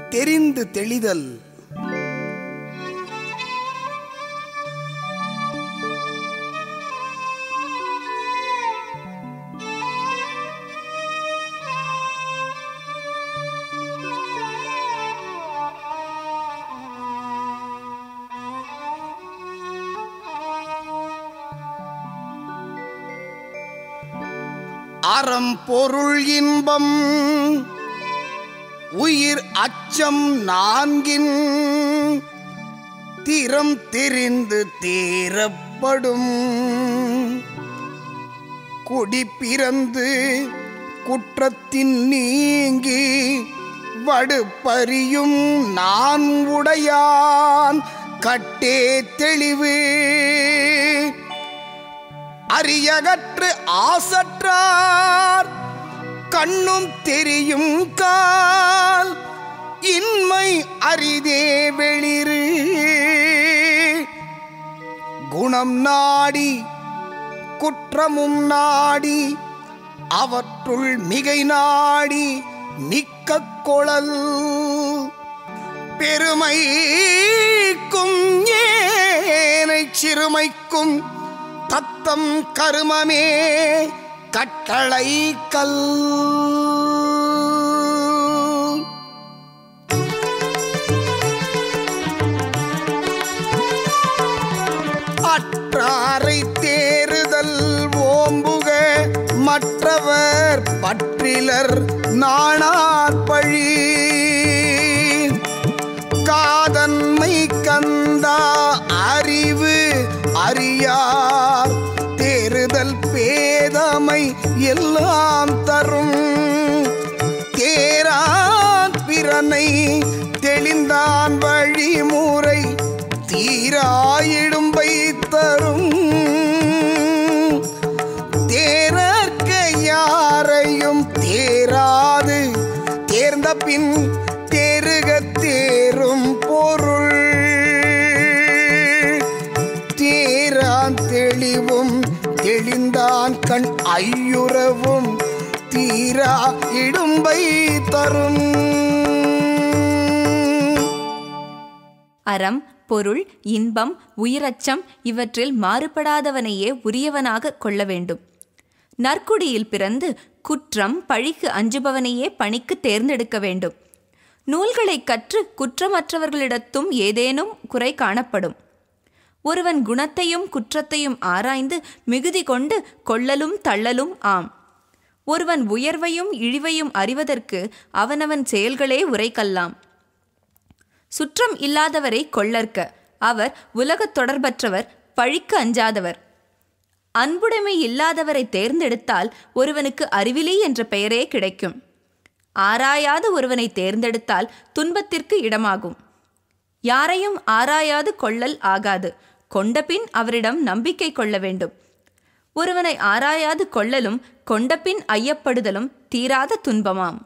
தெரிந்து தெளிதல். அறம் பொருள் இன்பம் உயிர் அச்சம் நான்கின் திறம் தெரிந்து தேரப்படும். குடி பிறந்து குற்றத்தின் நீங்கி வடுப்பறியும் நான் உடையான் கட்டே தெளிவு. அரியகற்று ஆசற்றார் கண்ணும் தெரியும் கால் இன்மை அரிதே வெளிறு. குணம் நாடி குற்றமும் நாடி அவற்றுள் மிகை நாடி மிக்க கொளல். பெருமைக்கும் ஏனை சிறுமைக்கும் தத்தம் கருமமே கட்டளை கல். அற்றாரை தேறுதல் ஓம்புக மற்றவர் பற்றிலர் நாணார் பழி. காதன்மை கந்தா அறிவு அறியார் தேறுதல் பேதமை எல்லாம் தரும். தேரான் பிறனை தெளிந்தான் வழிமுறை தீராயிடும்பை தரும். தேரற்க யாரையும் தேராது தேர்ந்த பின் தேறுக தேரும் பொருள். தேரான் தெளிவும் தெளிந்தான் கண் ஐயுறவும் தீரா இடும்பை தரும். அறம் பொருள் இன்பம் உயிரச்சம் இவற்றில் மாறுபடாதவனையே உரியவனாக கொள்ள வேண்டும். நற்குடியில் பிறந்து குற்றம் பழிக்கு அஞ்சுபவனையே பணிக்கு தேர்ந்தெடுக்க வேண்டும். நூல்களை கற்று குற்றமற்றவர்களிடத்தும் ஏதேனும் குறை காணப்படும். ஒருவன் குணத்தையும் குற்றத்தையும் ஆராய்ந்து மிகுதி கொண்டு கொள்ளலும் தள்ளலும் ஆம். ஒருவன் உயர்வையும் இழிவையும் அறிவதற்கு அவனவன் செயல்களே உரைக்கல்லாம். சுற்றம் இல்லாதவரை கொள்ளற்க, அவர் உலகத் தொடர்பற்றவர், பழிக்கு அஞ்சாதவர். அன்புடைமை இல்லாதவரை தேர்ந்தெடுத்தால் ஒருவனுக்கு அறிவிலி என்ற பெயரே கிடைக்கும். ஆராயாத ஒருவனை தேர்ந்தெடுத்தால் துன்பத்திற்கு இடமாகும். யாரையும் ஆராயாது கொள்ளல் ஆகாது, கொண்டபின் அவரிடம் நம்பிக்கை கொள்ள வேண்டும். ஒருவனை ஆராயாது கொள்ளலும் கொண்டபின் ஐயப்படுதலும் தீராத துன்பமாம்.